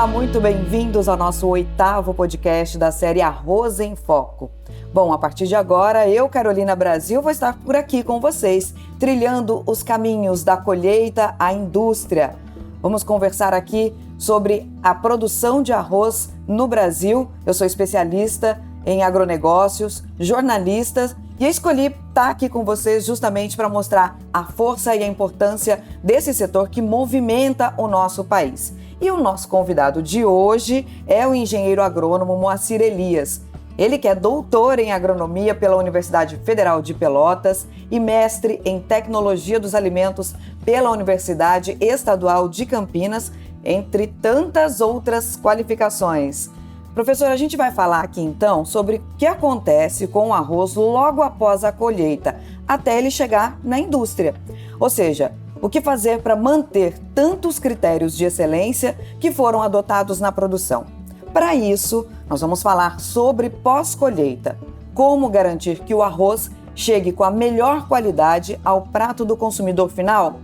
Olá, muito bem-vindos ao nosso 8º podcast da série Arroz em Foco. Bom, a partir de agora, eu, Carolina Brasil, vou estar por aqui com vocês, trilhando os caminhos da colheita à indústria. Vamos conversar aqui sobre a produção de arroz no Brasil. Eu sou especialista em agronegócios, jornalista, e escolhi estar aqui com vocês justamente para mostrar a força e a importância desse setor que movimenta o nosso país. E o nosso convidado de hoje é o engenheiro agrônomo Moacir Elias. Ele que é doutor em agronomia pela Universidade Federal de Pelotas e mestre em tecnologia dos alimentos pela Universidade Estadual de Campinas, entre tantas outras qualificações. Professor, a gente vai falar aqui então sobre o que acontece com o arroz logo após a colheita, até ele chegar na indústria. Ou seja, o que fazer para manter tantos critérios de excelência que foram adotados na produção. Para isso, nós vamos falar sobre pós-colheita. Como garantir que o arroz chegue com a melhor qualidade ao prato do consumidor final?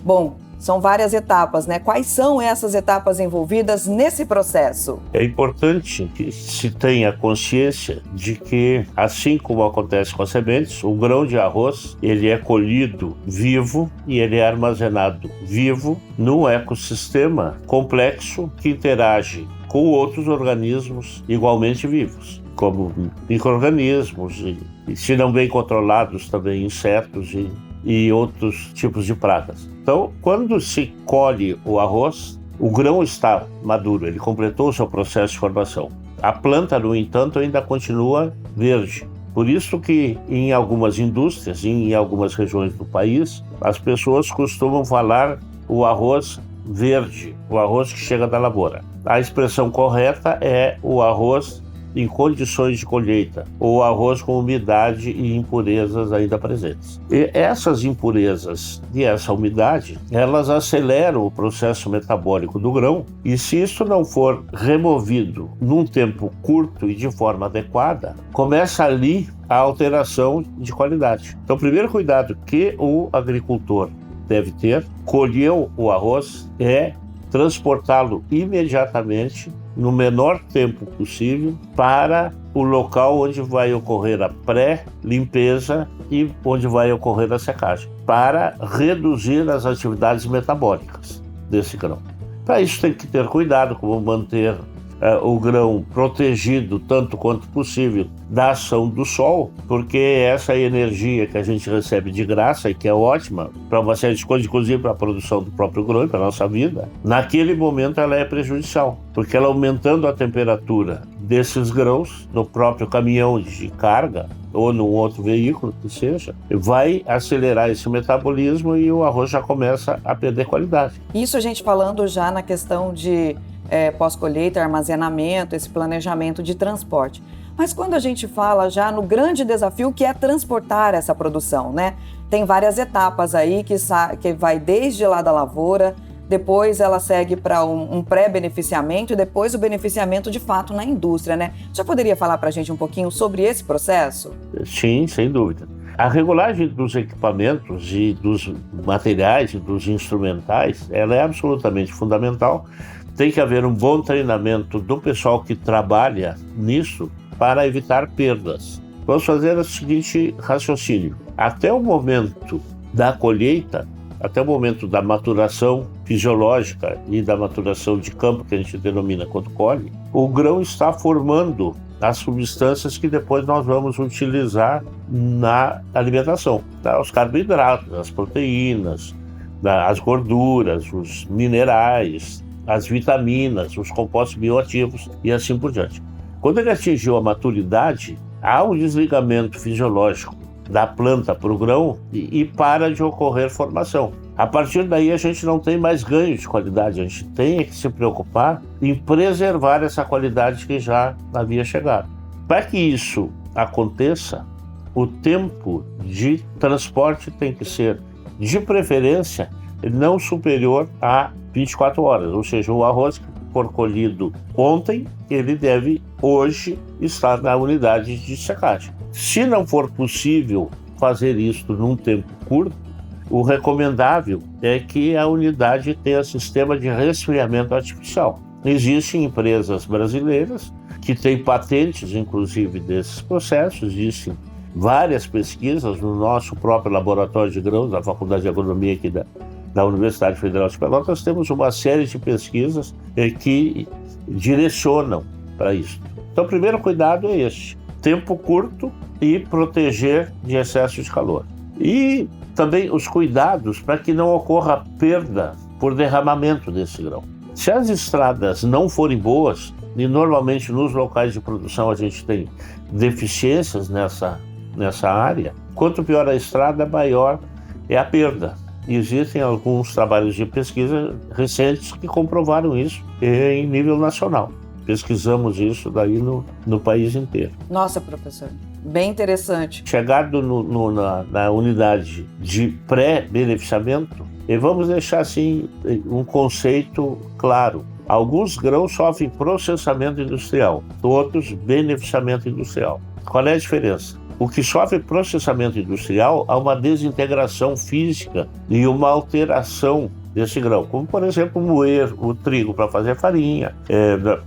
Bom, são várias etapas, né? Quais são essas etapas envolvidas nesse processo? É importante que se tenha consciência de que, assim como acontece com as sementes, o grão de arroz, ele é colhido vivo e ele é armazenado vivo num ecossistema complexo que interage com outros organismos igualmente vivos, como micro-organismos e, se não bem controlados, também insetos e outros tipos de pragas. Então, quando se colhe o arroz, o grão está maduro, ele completou o seu processo de formação. A planta, no entanto, ainda continua verde. Por isso que em algumas indústrias, em algumas regiões do país, as pessoas costumam falar o arroz verde, o arroz que chega da lavoura. A expressão correta é o arroz em condições de colheita, ou arroz com umidade e impurezas ainda presentes. E essas impurezas e essa umidade, elas aceleram o processo metabólico do grão, e se isso não for removido num tempo curto e de forma adequada, começa ali a alteração de qualidade. Então, o primeiro cuidado que o agricultor deve ter, colheu o arroz, é transportá-lo imediatamente, no menor tempo possível, para o local onde vai ocorrer a pré-limpeza e onde vai ocorrer a secagem, para reduzir as atividades metabólicas desse grão. Para isso tem que ter cuidado como manter o grão protegido tanto quanto possível da ação do sol, porque essa energia que a gente recebe de graça e que é ótima para uma série de coisas, inclusive para a produção do próprio grão e para a nossa vida, naquele momento ela é prejudicial, porque ela aumentando a temperatura desses grãos no próprio caminhão de carga ou num outro veículo que seja, vai acelerar esse metabolismo e o arroz já começa a perder qualidade. Isso a gente falando já na questão de pós-colheita, armazenamento, esse planejamento de transporte. Mas quando a gente fala já no grande desafio que é transportar essa produção, né? Tem várias etapas aí que vai desde lá da lavoura, depois ela segue para um pré-beneficiamento e depois o beneficiamento de fato na indústria, né? Já poderia falar para a gente um pouquinho sobre esse processo? Sim, sem dúvida. A regulagem dos equipamentos e dos materiais e dos instrumentais, ela é absolutamente fundamental. Tem que haver um bom treinamento do pessoal que trabalha nisso para evitar perdas. Vamos fazer o seguinte raciocínio. Até o momento da colheita, até o momento da maturação fisiológica e da maturação de campo, que a gente denomina quando colhe, o grão está formando as substâncias que depois nós vamos utilizar na alimentação. Os carboidratos, as proteínas, as gorduras, os minerais, as vitaminas, os compostos bioativos e assim por diante. Quando ele atingiu a maturidade, há um desligamento fisiológico da planta para o grão e para de ocorrer formação. A partir daí a gente não tem mais ganho de qualidade, a gente tem que se preocupar em preservar essa qualidade que já havia chegado. Para que isso aconteça, o tempo de transporte tem que ser, de preferência, não superior a 24 horas, ou seja, o arroz que for colhido ontem, ele deve hoje estar na unidade de secagem. Se não for possível fazer isso num tempo curto, o recomendável é que a unidade tenha sistema de resfriamento artificial. Existem empresas brasileiras que têm patentes, inclusive, desses processos. Existem várias pesquisas no nosso próprio laboratório de grãos, da Faculdade de Agronomia aqui da Universidade Federal de Pelotas. Temos uma série de pesquisas que direcionam para isso. Então, o primeiro cuidado é este: tempo curto e proteger de excesso de calor. E também os cuidados para que não ocorra perda por derramamento desse grão. Se as estradas não forem boas, e normalmente nos locais de produção a gente tem deficiências nessa área, quanto pior a estrada, maior é a perda. E existem alguns trabalhos de pesquisa recentes que comprovaram isso em nível nacional. Pesquisamos isso daí no país inteiro. Nossa, professor, bem interessante. Chegado na unidade de pré-beneficiamento, e vamos deixar assim um conceito claro. Alguns grãos sofrem processamento industrial, outros beneficiamento industrial. Qual é a diferença? O que sofre processamento industrial há uma desintegração física e uma alteração desse grão, como por exemplo moer o trigo para fazer farinha,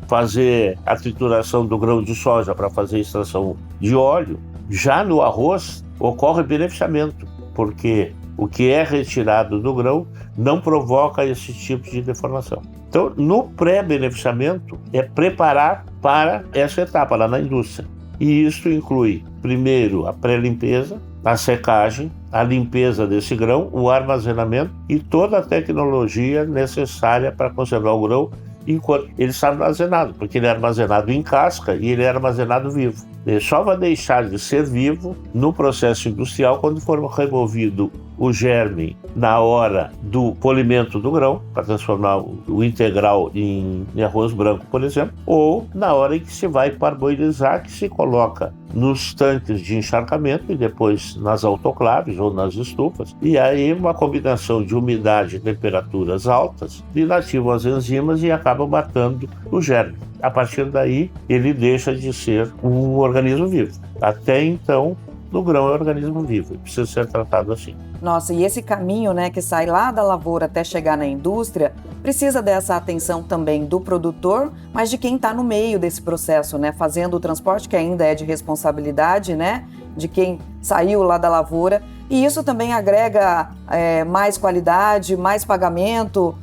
fazer a trituração do grão de soja para fazer extração de óleo. Já no arroz ocorre beneficiamento, porque o que é retirado do grão não provoca esse tipo de deformação. Então, no pré-beneficiamento é preparar para essa etapa lá na indústria. E isso inclui, primeiro, a pré-limpeza, a secagem, a limpeza desse grão, o armazenamento e toda a tecnologia necessária para conservar o grão enquanto ele está armazenado, porque ele é armazenado em casca e ele é armazenado vivo. Ele só vai deixar de ser vivo no processo industrial quando for removido o germe na hora do polimento do grão, para transformar o integral em arroz branco, por exemplo, ou na hora em que se vai parboilizar, que se coloca nos tanques de encharcamento e depois nas autoclaves ou nas estufas. E aí uma combinação de umidade e temperaturas altas inativam as enzimas e acabam matando o germe. A partir daí, ele deixa de ser um organismo vivo. Até então, o grão é um organismo vivo e precisa ser tratado assim. Nossa, e esse caminho, né, que sai lá da lavoura até chegar na indústria, precisa dessa atenção também do produtor, mas de quem está no meio desse processo, né, fazendo o transporte, que ainda é de responsabilidade, né, de quem saiu lá da lavoura. E isso também agrega mais qualidade, mais pagamento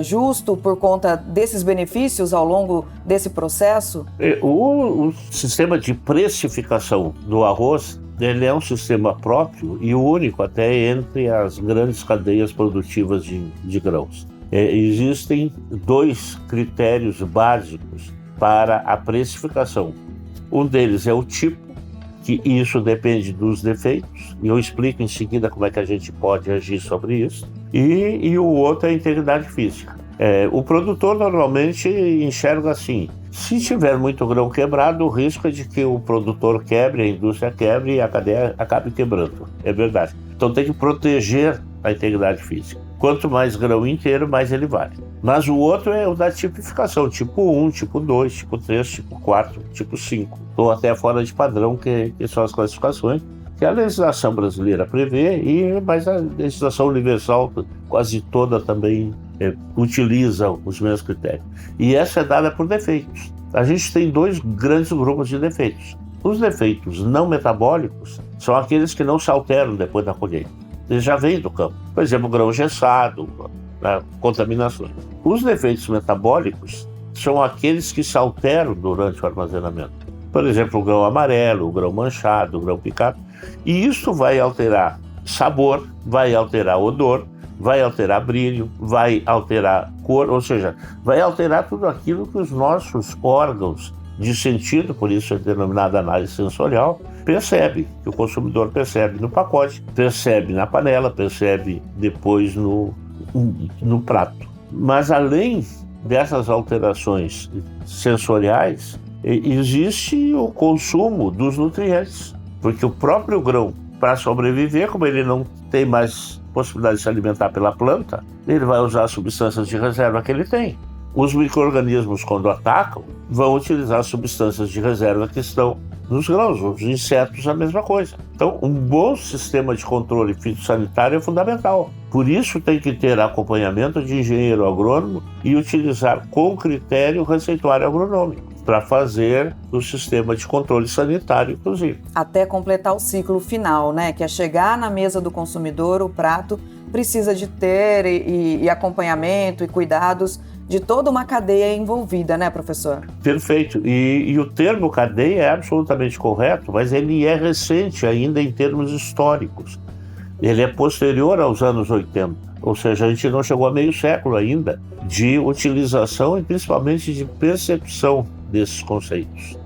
justo por conta desses benefícios ao longo desse processo? O sistema de precificação do arroz, ele é um sistema próprio e único até entre as grandes cadeias produtivas de grãos. Existem dois critérios básicos para a precificação. Um deles é o tipo, que isso depende dos defeitos, e eu explico em seguida como é que a gente pode agir sobre isso. E o outro é a integridade física. O produtor normalmente enxerga assim: se tiver muito grão quebrado, o risco é de que o produtor quebre, a indústria quebre e a cadeia acabe quebrando. É verdade. Então tem que proteger a integridade física. Quanto mais grão inteiro, mais ele vale. Mas o outro é o da tipificação, tipo 1, tipo 2, tipo 3, tipo 4, tipo 5, ou até fora de padrão, que são as classificações que a legislação brasileira prevê, mas a legislação universal quase toda também utiliza os mesmos critérios. E essa é dada por defeitos. A gente tem dois grandes grupos de defeitos. Os defeitos não metabólicos são aqueles que não se alteram depois da colheita. Eles já vêm do campo. Por exemplo, grão gessado, contaminações. Os defeitos metabólicos são aqueles que se alteram durante o armazenamento. Por exemplo, o grão amarelo, o grão manchado, o grão picado. E isso vai alterar sabor, vai alterar odor, vai alterar brilho, vai alterar cor, ou seja, vai alterar tudo aquilo que os nossos órgãos de sentido, por isso é denominada análise sensorial, percebe, que o consumidor percebe no pacote, percebe na panela, percebe depois no prato. Mas além dessas alterações sensoriais, existe o consumo dos nutrientes, porque o próprio grão, para sobreviver, como ele não tem mais possibilidade de se alimentar pela planta, ele vai usar as substâncias de reserva que ele tem. Os micro-organismos, quando atacam, vão utilizar as substâncias de reserva que estão nos grãos, os insetos a mesma coisa. Então, um bom sistema de controle fitossanitário é fundamental. Por isso tem que ter acompanhamento de engenheiro agrônomo e utilizar com critério o receituário agronômico para fazer o sistema de controle sanitário, inclusive. Até completar o ciclo final, né? Que é chegar na mesa do consumidor, o prato precisa de ter e acompanhamento e cuidados de toda uma cadeia envolvida, né, professor? Perfeito. E o termo cadeia é absolutamente correto, mas ele é recente ainda em termos históricos. Ele é posterior aos anos 80, ou seja, a gente não chegou a meio século ainda de utilização e principalmente de percepção desses conceitos.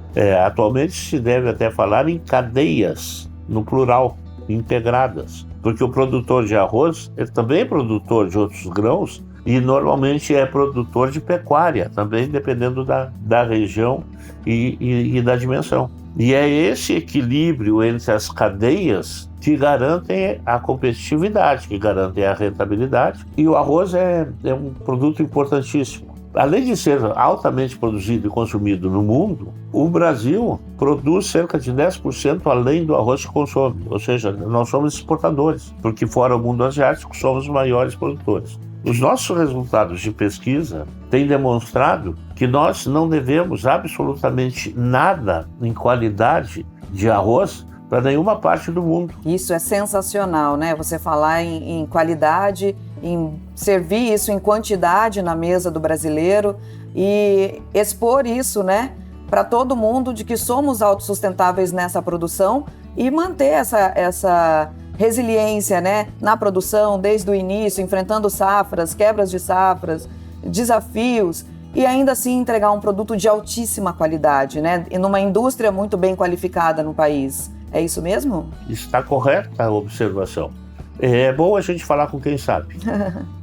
Atualmente se deve até falar em cadeias, no plural, integradas, porque o produtor de arroz também é produtor de outros grãos e normalmente é produtor de pecuária, também dependendo da região e da dimensão. E é esse equilíbrio entre as cadeias que garantem a competitividade, que garantem a rentabilidade. E o arroz é um produto importantíssimo. Além de ser altamente produzido e consumido no mundo, o Brasil produz cerca de 10% além do arroz que consome. Ou seja, nós somos exportadores, porque fora o mundo asiático somos os maiores produtores. Os nossos resultados de pesquisa têm demonstrado que nós não devemos absolutamente nada em qualidade de arroz para nenhuma parte do mundo. Isso é sensacional, né? Você falar em qualidade, em servir isso em quantidade na mesa do brasileiro e expor isso, né, para todo mundo de que somos autossustentáveis nessa produção e manter essa resiliência, né, na produção desde o início, enfrentando safras, quebras de safras, desafios e ainda assim entregar um produto de altíssima qualidade, né, e numa indústria muito bem qualificada no país. É isso mesmo? Está correta a observação. É bom a gente falar com quem sabe.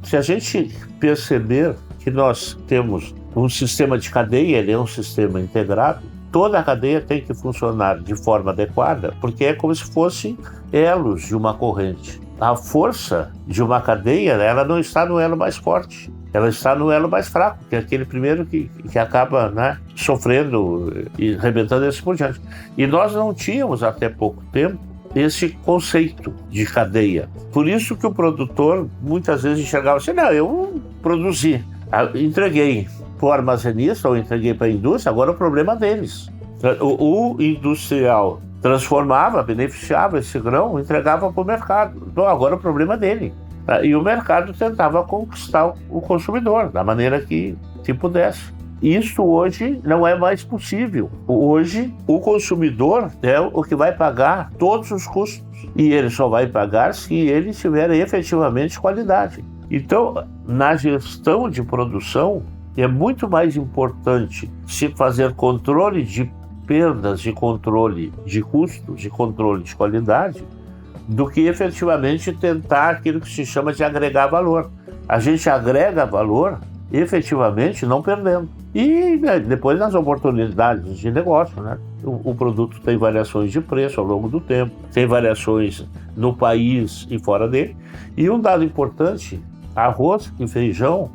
Se a gente perceber que nós temos um sistema de cadeia, ele é um sistema integrado, toda a cadeia tem que funcionar de forma adequada, porque é como se fossem elos de uma corrente. A força de uma cadeia, ela não está no elo mais forte, ela está no elo mais fraco, que é aquele primeiro que acaba, né, sofrendo e arrebentando assim por diante. E nós não tínhamos até pouco tempo esse conceito de cadeia. Por isso que o produtor muitas vezes enxergava assim, não, eu produzi, entreguei para o armazenista ou entreguei para a indústria, agora é o problema deles. O industrial transformava, beneficiava esse grão, entregava para o mercado. Então agora é o problema dele. E o mercado tentava conquistar o consumidor da maneira que pudesse. Isso hoje não é mais possível. Hoje, o consumidor é o que vai pagar todos os custos. E ele só vai pagar se ele tiver efetivamente qualidade. Então, na gestão de produção, é muito mais importante se fazer controle de perdas, de controle de custos, de controle de qualidade, do que efetivamente tentar aquilo que se chama de agregar valor. A gente agrega valor efetivamente não perdendo. E depois nas oportunidades de negócio, né? O produto tem variações de preço ao longo do tempo, tem variações no país e fora dele. E um dado importante, arroz e feijão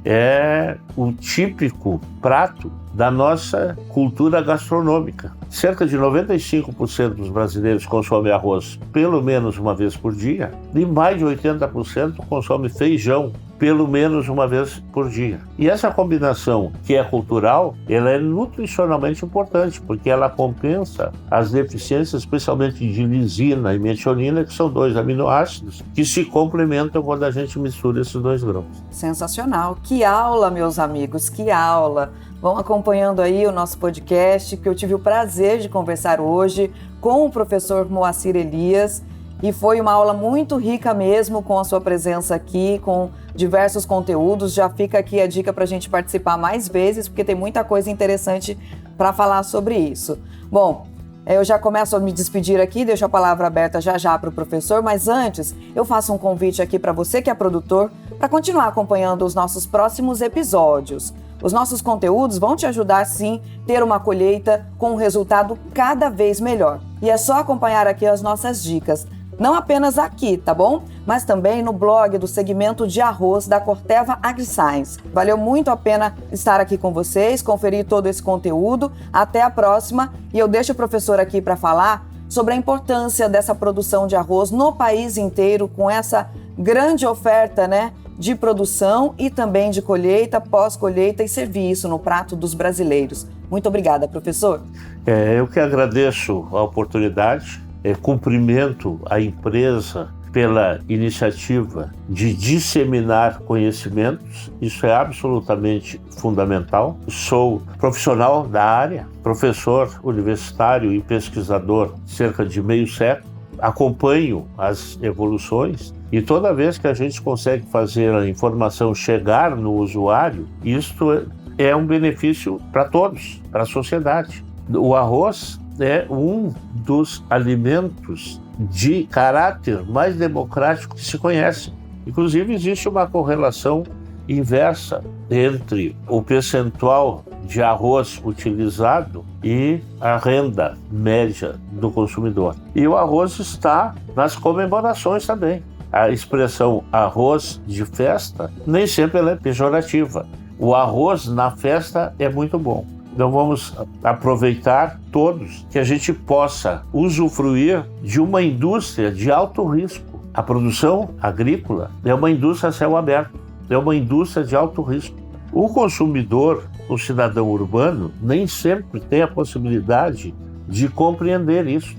é o típico prato da nossa cultura gastronômica. Cerca de 95% dos brasileiros consomem arroz pelo menos uma vez por dia e mais de 80% consomem feijão pelo menos uma vez por dia. E essa combinação, que é cultural, ela é nutricionalmente importante, porque ela compensa as deficiências, especialmente de lisina e metionina, que são dois aminoácidos que se complementam quando a gente mistura esses dois grãos. Sensacional! Que aula, meus amigos, que aula! Vão acompanhando aí o nosso podcast, que eu tive o prazer de conversar hoje com o professor Moacir Elias, e foi uma aula muito rica mesmo com a sua presença aqui, com diversos conteúdos. Já fica aqui a dica para a gente participar mais vezes, porque tem muita coisa interessante para falar sobre isso. Bom, eu já começo a me despedir aqui, deixo a palavra aberta já para o professor, mas antes eu faço um convite aqui para você que é produtor, para continuar acompanhando os nossos próximos episódios. Os nossos conteúdos vão te ajudar, sim, a ter uma colheita com um resultado cada vez melhor. E é só acompanhar aqui as nossas dicas. não apenas aqui, tá bom? Mas também no blog do segmento de arroz da Corteva AgriScience. Valeu muito a pena estar aqui com vocês, conferir todo esse conteúdo. Até a próxima, e eu deixo o professor aqui para falar sobre a importância dessa produção de arroz no país inteiro, com essa grande oferta, né, de produção e também de colheita, pós-colheita, e servir isso no prato dos brasileiros. Muito obrigada, professor. Eu que agradeço a oportunidade, cumprimento a empresa pela iniciativa de disseminar conhecimentos, isso é absolutamente fundamental. Sou profissional da área, professor universitário e pesquisador cerca de meio século, acompanho as evoluções e toda vez que a gente consegue fazer a informação chegar no usuário, isto é um benefício para todos, para a sociedade. O arroz é um dos alimentos de caráter mais democrático que se conhece. Inclusive, existe uma correlação inversa entre o percentual de arroz utilizado e a renda média do consumidor. E o arroz está nas comemorações também. A expressão arroz de festa nem sempre ela é pejorativa. O arroz na festa é muito bom. Então vamos aproveitar todos que a gente possa usufruir de uma indústria de alto risco. A produção agrícola é uma indústria a céu aberto, é uma indústria de alto risco. O consumidor, o cidadão urbano, nem sempre tem a possibilidade de compreender isso.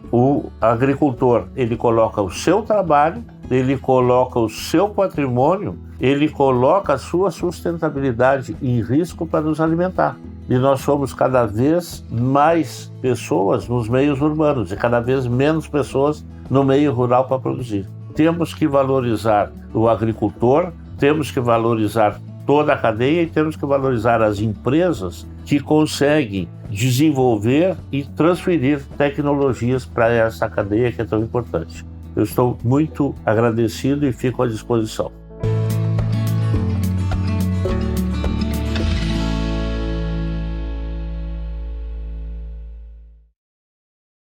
O agricultor, ele coloca o seu trabalho, ele coloca o seu patrimônio, ele coloca a sua sustentabilidade em risco para nos alimentar. E nós somos cada vez mais pessoas nos meios urbanos e cada vez menos pessoas no meio rural para produzir. Temos que valorizar o agricultor, temos que valorizar toda a cadeia e temos que valorizar as empresas que conseguem desenvolver e transferir tecnologias para essa cadeia que é tão importante. Eu estou muito agradecido e fico à disposição.